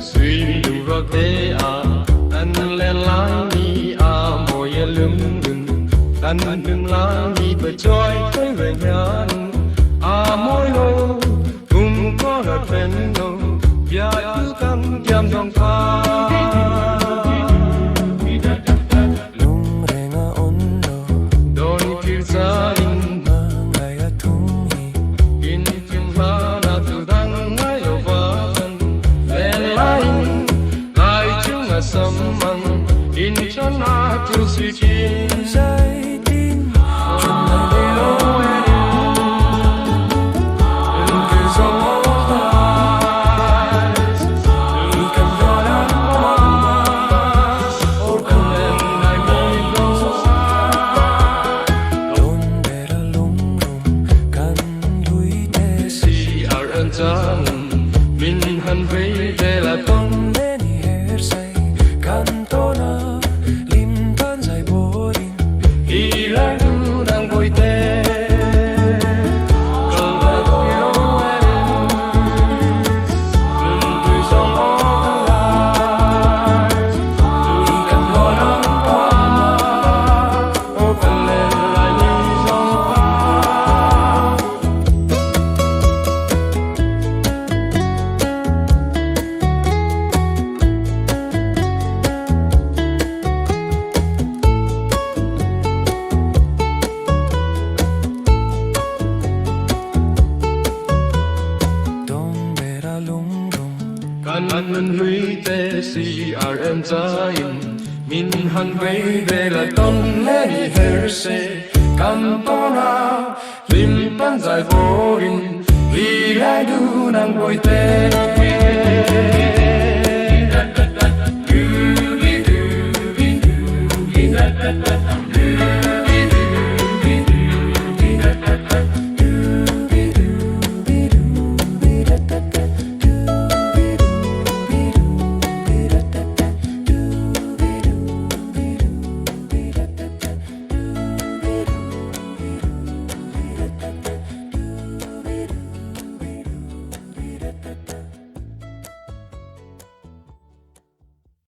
suy đủ rồi thế à anh lên lái đi à môi lưng đừng anh đừng lái đi bởi trôi tới về nhà à môi lô cùng có đợt bên đâu và cứ cắm giam trong pha đôi khi xa in in chừng ba đã từ đắng ngay ở vã lên lái lại chúng là sớm măng in cho na tu suy chín min han vei de la ton Meni hersei cantona limpan zai borin i la du đang vui te con la vui lo lưng vui song o la đi cầm lo nắng qua ô con lên lại đi song qua Kan hui te si em zain min han vei ve la ton le ni herse kan tona lim pan zai vorin vi lai du nang voi te du vi du vi du vi